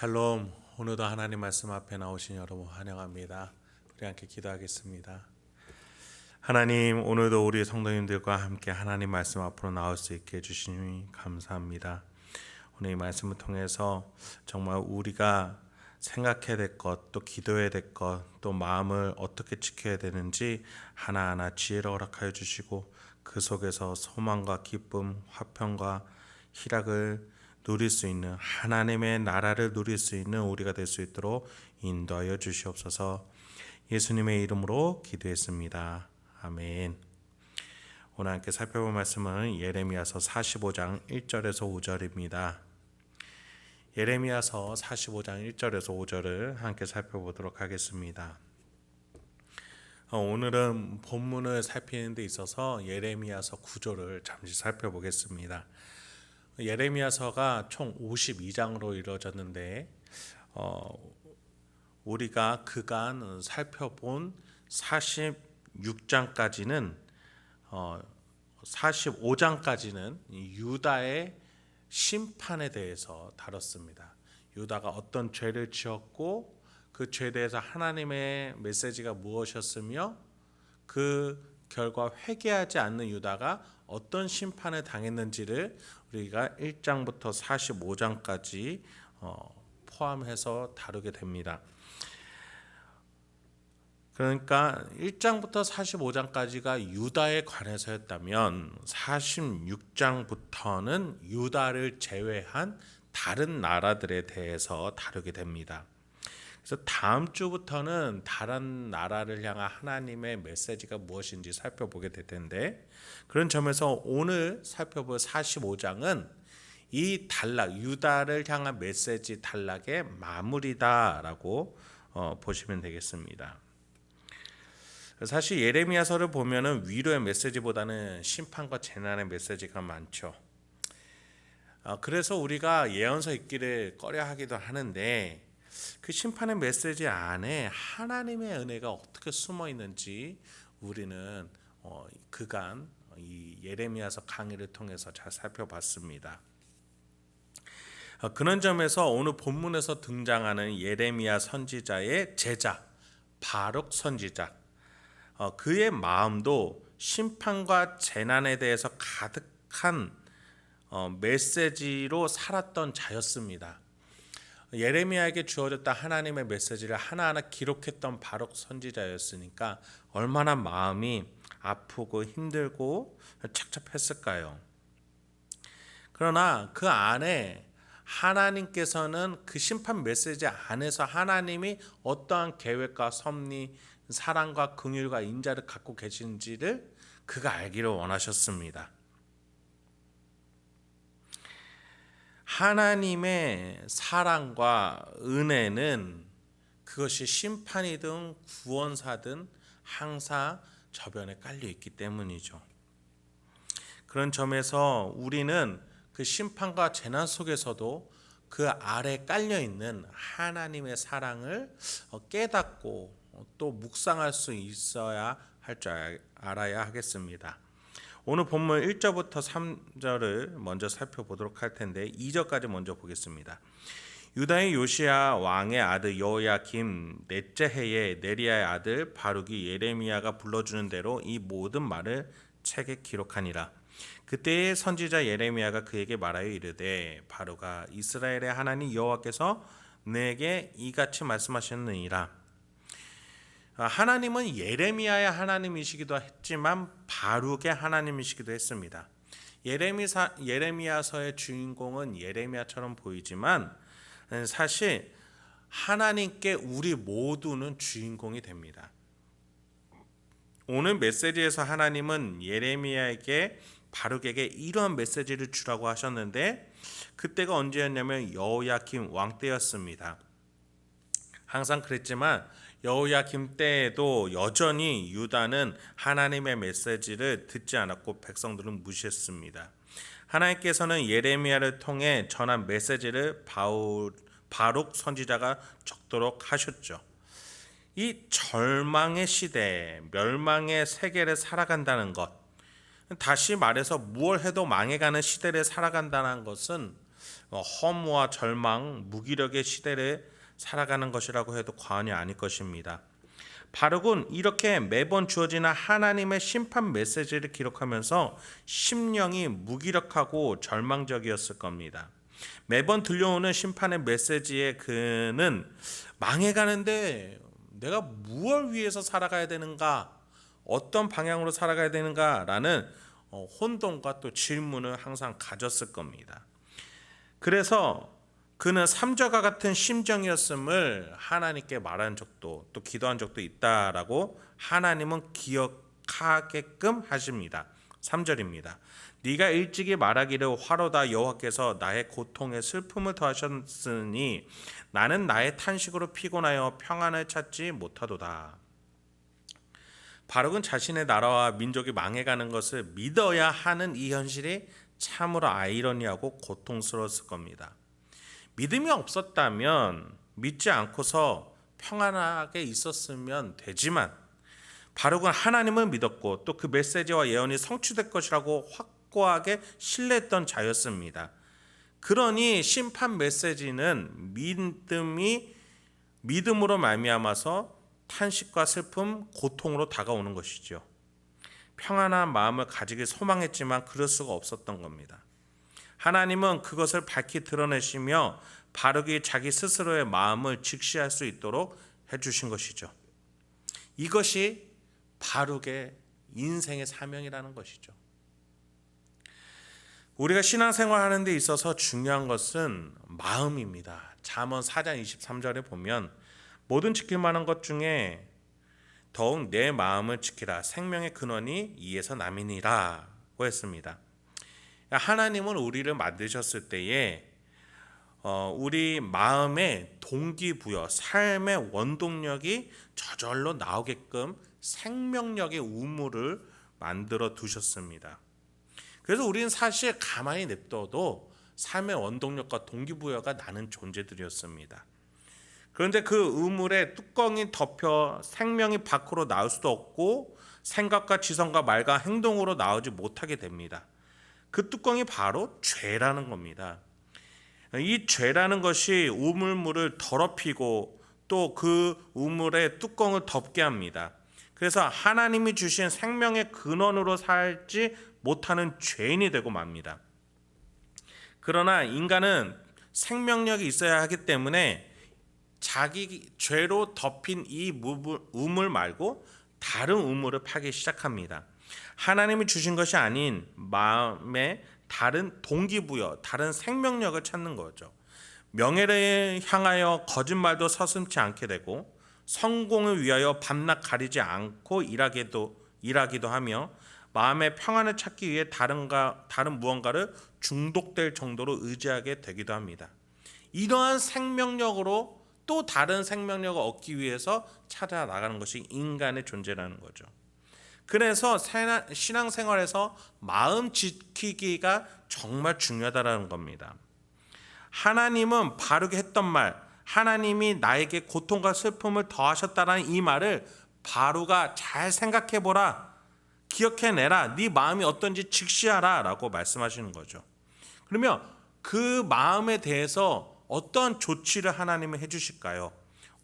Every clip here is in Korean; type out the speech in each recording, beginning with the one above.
샬롬. 오늘도 하나님 말씀 앞에 나오신 여러분 환영합니다. 우리 함께 기도하겠습니다. 하나님, 오늘도 우리 성도님들과 함께 하나님 말씀 앞으로 나올 수 있게 해주시니 감사합니다. 오늘 이 말씀을 통해서 정말 우리가 생각해야 될 것, 또 기도해야 될 것, 또 마음을 어떻게 지켜야 되는지 하나하나 지혜를 허락하여 주시고 그 속에서 소망과 기쁨, 화평과 희락을 누릴 수 있는, 하나님의 나라를 누릴 수 있는 우리가 될 수 있도록 인도하여 주시옵소서. 예수님의 이름으로 기도했습니다. 아멘. 오늘 함께 살펴볼 말씀은 예레미야서 45장 1절에서 5절입니다. 예레미야서 45장 1절에서 5절을 함께 살펴보도록 하겠습니다. 오늘은 본문을 살피는 데 있어서 예레미야서 9절을 잠시 살펴보겠습니다. 예레미야서가 총 52장으로 이루어졌는데 우리가 그간 살펴본 46장까지는 45장까지는 유다의 심판에 대해서 다뤘습니다. 유다가 어떤 죄를 지었고 그 죄에 대해서 하나님의 메시지가 무엇이었으며 그 결과 회개하지 않는 유다가 어떤 심판을 당했는지를 우리가 1장부터 45장까지 포함해서 다루게 됩니다. 그러니까 1장부터 45장까지가 유다에 관해서였다면 46장부터는 유다를 제외한 다른 나라들에 대해서 다루게 됩니다. 그래서 다음 주부터는 다른 나라를 향한 하나님의 메시지가 무엇인지 살펴보게 될 텐데, 그런 점에서 오늘 살펴볼 45장은 이 단락, 유다를 향한 메시지 단락의 마무리다라고 보시면 되겠습니다. 사실 예레미야서를 보면은 위로의 메시지보다는 심판과 재난의 메시지가 많죠. 그래서 우리가 예언서 읽기를 꺼려하기도 하는데, 그 심판의 메시지 안에 하나님의 은혜가 어떻게 숨어 있는지 우리는 그간 이 예레미야서 강의를 통해서 잘 살펴봤습니다. 그런 점에서 오늘 본문에서 등장하는 예레미야 선지자의 제자 바룩 선지자, 그의 마음도 심판과 재난에 대해서 가득한 메시지로 살았던 자였습니다. 예레미야에게 주어졌다 하나님의 메시지를 하나하나 기록했던 바룩 선지자였으니까 얼마나 마음이 아프고 힘들고 착잡했을까요? 그러나 그 안에 하나님께서는 그 심판 메시지 안에서 하나님이 어떠한 계획과 섭리, 사랑과 긍휼과 인자를 갖고 계신지를 그가 알기를 원하셨습니다. 하나님의 사랑과 은혜는 그것이 심판이든 구원사든 항상 저변에 깔려 있기 때문이죠. 그런 점에서 우리는 그 심판과 재난 속에서도 그 아래 깔려 있는 하나님의 사랑을 깨닫고 또 묵상할 수 있어야 할 줄 알아야 하겠습니다. 오늘 본문 1절부터 3절을 먼저 살펴보도록 할 텐데 2절까지 먼저 보겠습니다. 유다의 요시야 왕의 아들 여호야김 넷째 해에 네리야의 아들 바룩이 예레미야가 불러주는 대로 이 모든 말을 책에 기록하니라. 그때의 선지자 예레미야가 그에게 말하여 이르되, 바룩아, 이스라엘의 하나님 여호와께서 내게 이같이 말씀하셨느니라. 하나님은 예레미야의 하나님이시기도 했지만 바룩의 하나님이시기도 했습니다. 예레미야서의 주인공은 예레미야처럼 보이지만 사실 하나님께 우리 모두는 주인공이 됩니다. 오늘 메시지에서 하나님은 예레미야에게 바룩에게 이러한 메시지를 주라고 하셨는데, 그때가 언제였냐면 여호야김 왕 때였습니다. 항상 그랬지만 여호야김 때에도 여전히 유다는 하나님의 메시지를 듣지 않았고 백성들은 무시했습니다. 하나님께서는 예레미야를 통해 전한 메시지를 바룩 선지자가 적도록 하셨죠. 이 절망의 시대, 멸망의 세계를 살아간다는 것, 다시 말해서 무엇 해도 망해가는 시대를 살아간다는 것은 허무와 절망, 무기력의 시대를 살아가는 것이라고 해도 과언이 아닐 것입니다. 바룩은 이렇게 매번 주어지는 하나님의 심판 메시지를 기록하면서 심령이 무기력하고 절망적이었을 겁니다. 매번 들려오는 심판의 메시지에 그는 망해가는데 내가 무엇을 위해서 살아가야 되는가, 어떤 방향으로 살아가야 되는가라는 혼돈과 또 질문을 항상 가졌을 겁니다. 그래서 그는 삼저가 같은 심정이었음을 하나님께 말한 적도 또 기도한 적도 있다라고 하나님은 기억하게끔 하십니다. 3절입니다. 네가 일찍이 말하기를 화로다 여호와께서 나의 고통에 슬픔을 더하셨으니 나는 나의 탄식으로 피곤하여 평안을 찾지 못하도다. 바룩은 자신의 나라와 민족이 망해가는 것을 믿어야 하는 이 현실이 참으로 아이러니하고 고통스러웠을 겁니다. 믿음이 없었다면 믿지 않고서 평안하게 있었으면 되지만 바룩은 하나님을 믿었고 또 그 메시지와 예언이 성취될 것이라고 확고하게 신뢰했던 자였습니다. 그러니 심판 메시지는 믿음으로 말미암아서 탄식과 슬픔, 고통으로 다가오는 것이죠. 평안한 마음을 가지길 소망했지만 그럴 수가 없었던 겁니다. 하나님은 그것을 밝히 드러내시며 바룩이 자기 스스로의 마음을 직시할 수 있도록 해주신 것이죠. 이것이 바룩의 인생의 사명이라는 것이죠. 우리가 신앙생활하는 데 있어서 중요한 것은 마음입니다. 잠언 4장 23절에 보면 모든 지킬 만한 것 중에 더욱 내 마음을 지키라. 생명의 근원이 이에서 남이니라고 했습니다. 하나님은 우리를 만드셨을 때에 우리 마음의 동기부여, 삶의 원동력이 저절로 나오게끔 생명력의 우물을 만들어 두셨습니다. 그래서 우리는 사실 가만히 냅둬도 삶의 원동력과 동기부여가 나는 존재들이었습니다. 그런데 그 우물에 뚜껑이 덮여 생명이 밖으로 나올 수도 없고 생각과 지성과 말과 행동으로 나오지 못하게 됩니다. 그 뚜껑이 바로 죄라는 겁니다. 이 죄라는 것이 우물물을 더럽히고 또 그 우물의 뚜껑을 덮게 합니다. 그래서 하나님이 주신 생명의 근원으로 살지 못하는 죄인이 되고 맙니다. 그러나 인간은 생명력이 있어야 하기 때문에 자기 죄로 덮인 이 우물 말고 다른 우물을 파기 시작합니다. 하나님이 주신 것이 아닌 마음에 다른 동기부여, 다른 생명력을 찾는 거죠. 명예를 향하여 거짓말도 서슴지 않게 되고 성공을 위하여 밤낮 가리지 않고 일하기도 하며 마음의 평안을 찾기 위해 다른 무언가를 중독될 정도로 의지하게 되기도 합니다. 이러한 생명력으로 또 다른 생명력을 얻기 위해서 찾아 나가는 것이 인간의 존재라는 거죠. 그래서 신앙생활에서 마음 지키기가 정말 중요하다는 겁니다. 하나님은 바르게 했던 말, 하나님이 나에게 고통과 슬픔을 더하셨다는 이 말을 바로가 잘 생각해보라, 기억해내라, 네 마음이 어떤지 직시하라 라고 말씀하시는 거죠. 그러면 그 마음에 대해서 어떤 조치를 하나님은 해주실까요?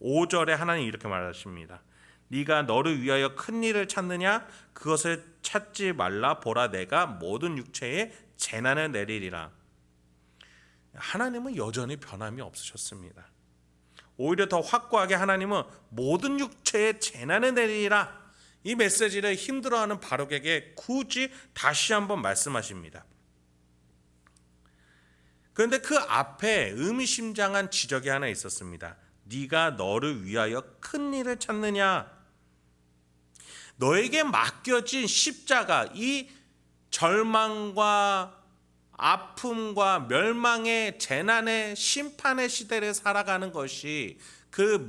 5절에 하나님이 이렇게 말하십니다. 네가 너를 위하여 큰 일을 찾느냐? 그것을 찾지 말라. 보라, 내가 모든 육체에 재난을 내리리라. 하나님은 여전히 변함이 없으셨습니다. 오히려 더 확고하게 하나님은 모든 육체에 재난을 내리리라. 이 메시지를 힘들어하는 바룩에게 굳이 다시 한번 말씀하십니다. 그런데 그 앞에 의미심장한 지적이 하나 있었습니다. 네가 너를 위하여 큰 일을 찾느냐? 너에게 맡겨진 십자가, 이 절망과 아픔과 멸망의 재난의 심판의 시대를 살아가는 것이 그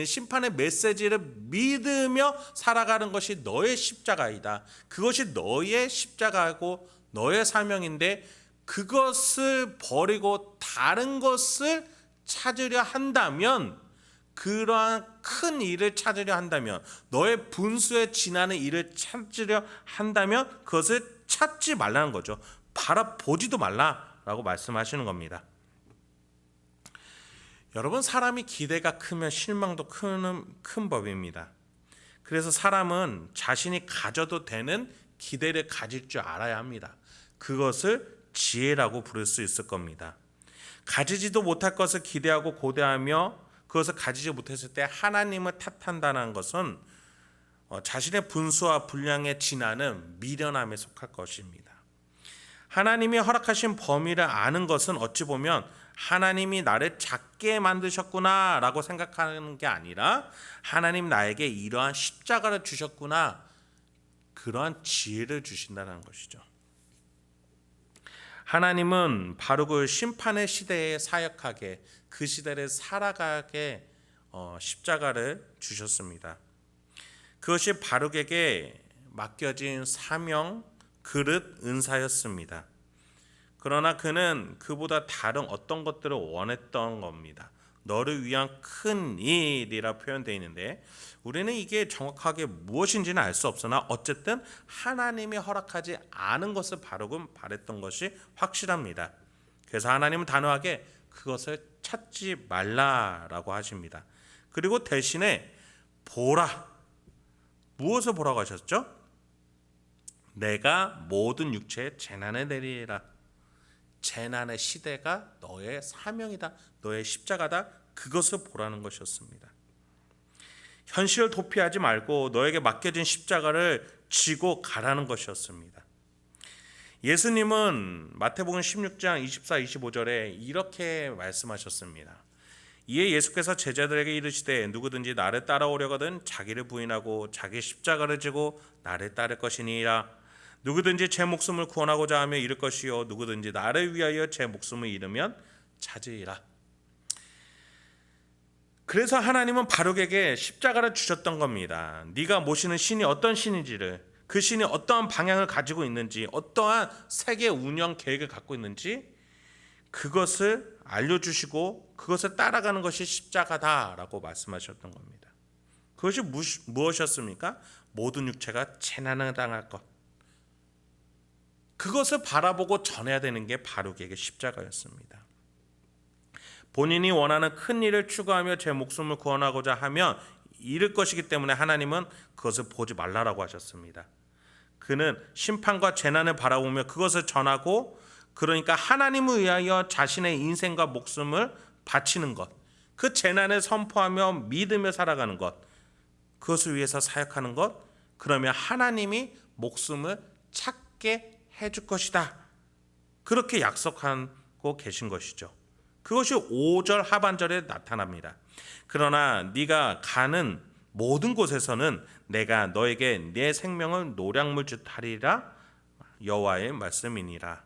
심판의 메시지를 믿으며 살아가는 것이 너의 십자가이다. 그것이 너의 십자가고 너의 사명인데 그것을 버리고 다른 것을 찾으려 한다면, 그러한 큰 일을 찾으려 한다면, 너의 분수에 지나는 일을 찾으려 한다면 그것을 찾지 말라는 거죠. 바라보지도 말라, 라고 말씀하시는 겁니다. 여러분, 사람이 기대가 크면 실망도 큰 법입니다. 그래서 사람은 자신이 가져도 되는 기대를 가질 줄 알아야 합니다. 그것을 지혜라고 부를 수 있을 겁니다. 가지지도 못할 것을 기대하고 고대하며 그것을 가지지 못했을 때 하나님을 탓한다는 것은 자신의 분수와 분량에 지나는 미련함에 속할 것입니다. 하나님이 허락하신 범위를 아는 것은 어찌 보면 하나님이 나를 작게 만드셨구나 라고 생각하는 게 아니라 하나님 나에게 이러한 십자가를 주셨구나, 그러한 지혜를 주신다는 것이죠. 하나님은 바룩을 심판의 시대에 사역하게, 그 시대를 살아가게 십자가를 주셨습니다. 그것이 바룩에게 맡겨진 사명, 그릇, 은사였습니다. 그러나 그는 그보다 다른 어떤 것들을 원했던 겁니다. 너를 위한 큰 일이라 표현되어 있는데 우리는 이게 정확하게 무엇인지는 알 수 없으나 어쨌든 하나님이 허락하지 않은 것을 바룩은 바랬던 것이 확실합니다. 그래서 하나님은 단호하게 그것을 찾지 말라라고 하십니다. 그리고 대신에 보라, 무엇을 보라고 하셨죠? 내가 모든 육체에 재난을 내리리라. 재난의 시대가 너의 사명이다, 너의 십자가다, 그것을 보라는 것이었습니다. 현실을 도피하지 말고 너에게 맡겨진 십자가를 지고 가라는 것이었습니다. 예수님은 마태복음 16장 24, 25절에 이렇게 말씀하셨습니다. 이에 예수께서 제자들에게 이르시되 누구든지 나를 따라오려거든 자기를 부인하고 자기 십자가를 지고 나를 따를 것이니라. 누구든지 제 목숨을 구원하고자 하며 잃을 것이요 누구든지 나를 위하여 제 목숨을 잃으면 찾으리라. 그래서 하나님은 바룩에게 십자가를 주셨던 겁니다. 네가 모시는 신이 어떤 신인지를, 그 신이 어떠한 방향을 가지고 있는지, 어떠한 세계 운영 계획을 갖고 있는지 그것을 알려주시고 그것을 따라가는 것이 십자가다라고 말씀하셨던 겁니다. 그것이 무엇이었습니까? 모든 육체가 재난을 당할 것, 그것을 바라보고 전해야 되는 게 바룩에게 십자가였습니다. 본인이 원하는 큰 일을 추구하며 제 목숨을 구원하고자 하면 잃을 것이기 때문에 하나님은 그것을 보지 말라라고 하셨습니다. 그는 심판과 재난을 바라보며 그것을 전하고, 그러니까 하나님을 위하여 자신의 인생과 목숨을 바치는 것, 그 재난을 선포하며 믿으며 살아가는 것, 그것을 위해서 사역하는 것, 그러면 하나님이 목숨을 찾게 해줄 것이다, 그렇게 약속하고 계신 것이죠. 그것이 5절 하반절에 나타납니다. 그러나 네가 가는 모든 곳에서는 내가 너에게 내 생명을 노량물 주듯 하리라, 여호와의 말씀이니라.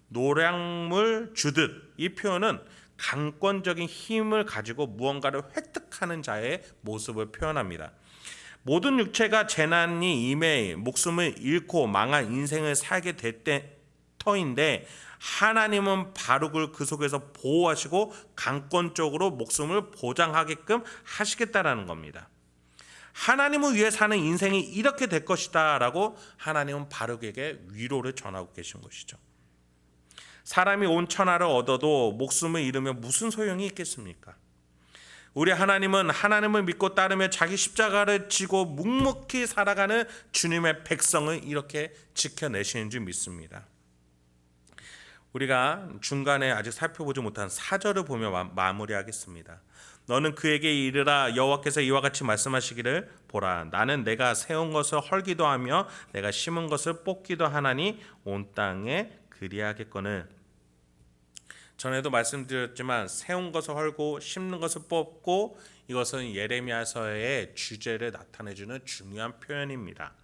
노량물 주듯, 이 표현은 강권적인 힘을 가지고 무언가를 획득하는 자의 모습을 표현합니다. 모든 육체가 재난이 임해 목숨을 잃고 망한 인생을 살게 될 터인데 하나님은 바룩을 그 속에서 보호하시고 강권적으로 목숨을 보장하게끔 하시겠다라는 겁니다. 하나님을 위해 사는 인생이 이렇게 될 것이다 라고 하나님은 바룩에게 위로를 전하고 계신 것이죠. 사람이 온 천하를 얻어도 목숨을 잃으면 무슨 소용이 있겠습니까? 우리 하나님은 하나님을 믿고 따르며 자기 십자가를 지고 묵묵히 살아가는 주님의 백성을 이렇게 지켜내시는 줄 믿습니다. 우리가 중간에 아직 살펴보지 못한 4절을 보며 마무리하겠습니다. 너는 그에게 이르라, 여호와께서 이와 같이 말씀하시기를, 보라, 나는 내가 세운 것을 헐기도 하며 내가 심은 것을 뽑기도 하나니 온 땅에 그리하겠거늘. 전에도 말씀드렸지만 세운 것을 헐고 심는 것을 뽑고, 이것은 예레미야서의 주제를 나타내주는 중요한 표현입니다.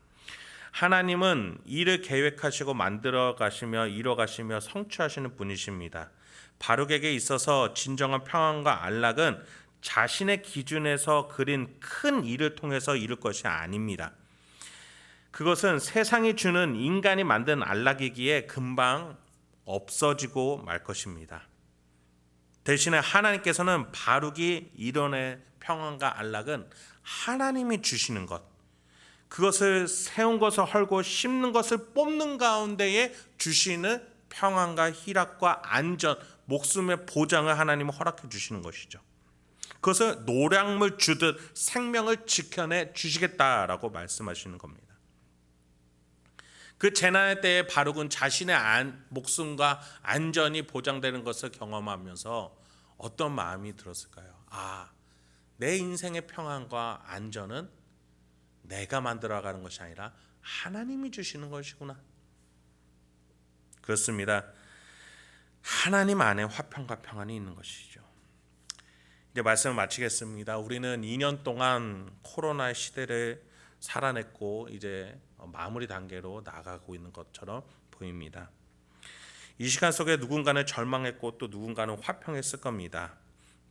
하나님은 일을 계획하시고 만들어 가시며 이뤄 가시며 성취하시는 분이십니다. 바룩에게 있어서 진정한 평안과 안락은 자신의 기준에서 그린 큰 일을 통해서 이룰 것이 아닙니다. 그것은 세상이 주는 인간이 만든 안락이기에 금방 없어지고 말 것입니다. 대신에 하나님께서는 바룩이 이뤄낼 평안과 안락은 하나님이 주시는 것, 그것을 세운 것을 헐고 심는 것을 뽑는 가운데에 주시는 평안과 희락과 안전, 목숨의 보장을 하나님은 허락해 주시는 것이죠. 그것을 노량물 주듯 생명을 지켜내 주시겠다라고 말씀하시는 겁니다. 그 재난의 때에 바룩은 자신의 목숨과 안전이 보장되는 것을 경험하면서 어떤 마음이 들었을까요? 내 인생의 평안과 안전은 내가 만들어가는 것이 아니라 하나님이 주시는 것이구나. 그렇습니다. 하나님 안에 화평과 평안이 있는 것이죠. 이제 말씀을 마치겠습니다. 우리는 2년 동안 코로나의 시대를 살아냈고 이제 마무리 단계로 나가고 있는 것처럼 보입니다. 이 시간 속에 누군가는 절망했고 또 누군가는 화평했을 겁니다.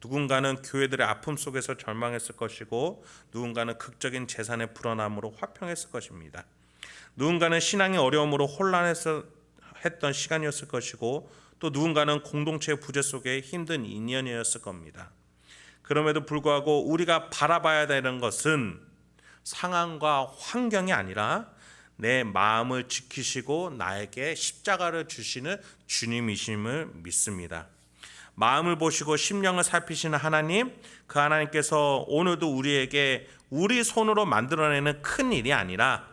누군가는 교회들의 아픔 속에서 절망했을 것이고 누군가는 극적인 재산의 불어남으로 화평했을 것입니다. 누군가는 신앙의 어려움으로 혼란했던 시간이었을 것이고 또 누군가는 공동체의 부재 속에 힘든 인연이었을 겁니다. 그럼에도 불구하고 우리가 바라봐야 되는 것은 상황과 환경이 아니라 내 마음을 지키시고 나에게 십자가를 주시는 주님이심을 믿습니다. 마음을 보시고 심령을 살피시는 하나님, 그 하나님께서 오늘도 우리에게 우리 손으로 만들어내는 큰 일이 아니라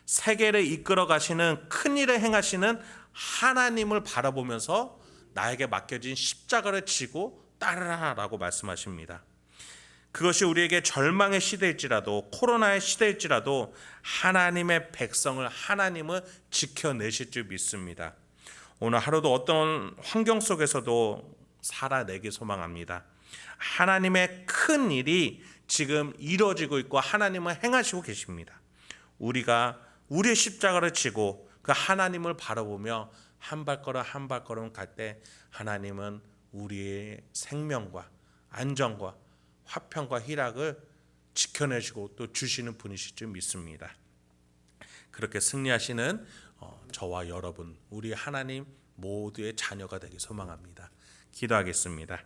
세계를 이끌어 가시는 큰 일을 행하시는 하나님을 바라보면서 나에게 맡겨진 십자가를 지고 따르라라고 말씀하십니다. 그것이 우리에게 절망의 시대일지라도 코로나의 시대일지라도 하나님의 백성을 하나님은 지켜내실 줄 믿습니다. 오늘 하루도 어떤 환경 속에서도 살아내기 소망합니다. 하나님의 큰 일이 지금 이루어지고 있고 하나님은 행하시고 계십니다. 우리가 우리의 십자가를 지고 그 하나님을 바라보며 한 발걸음 한 발걸음 갈 때 하나님은 우리의 생명과 안전과 화평과 희락을 지켜내시고 또 주시는 분이실 줄 믿습니다. 그렇게 승리하시는 저와 여러분, 우리 하나님 모두의 자녀가 되기 소망합니다. 기도하겠습니다.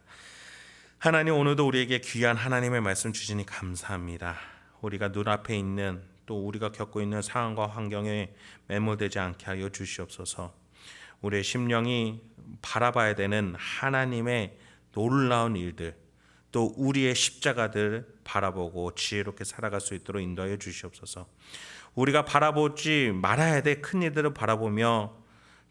하나님, 오늘도 우리에게 귀한 하나님의 말씀 주시니 감사합니다. 우리가 눈앞에 있는 또 우리가 겪고 있는 상황과 환경에 매몰되지 않게 하여 주시옵소서. 우리의 심령이 바라봐야 되는 하나님의 놀라운 일들, 또 우리의 십자가들 바라보고 지혜롭게 살아갈 수 있도록 인도하여 주시옵소서. 우리가 바라보지 말아야 될 큰 일들을 바라보며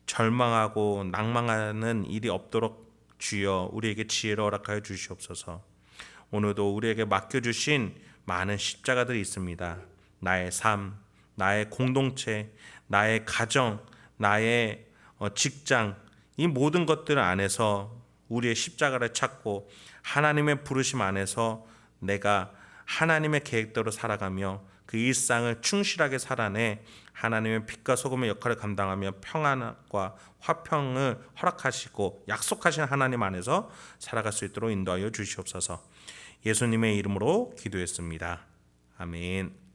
절망하고 낭망하는 일이 없도록 주여 우리에게 지혜를 허락하여 주시옵소서. 오늘도 우리에게 맡겨주신 많은 십자가들이 있습니다. 나의 삶, 나의 공동체, 나의 가정, 나의 직장, 이 모든 것들 안에서 우리의 십자가를 찾고 하나님의 부르심 안에서 내가 하나님의 계획대로 살아가며 그 일상을 충실하게 살아내 하나님의 빛과 소금의 역할을 감당하며 평안과 화평을 허락하시고 약속하신 하나님 안에서 살아갈 수 있도록 인도하여 주시옵소서. 예수님의 이름으로 기도했습니다. 아멘.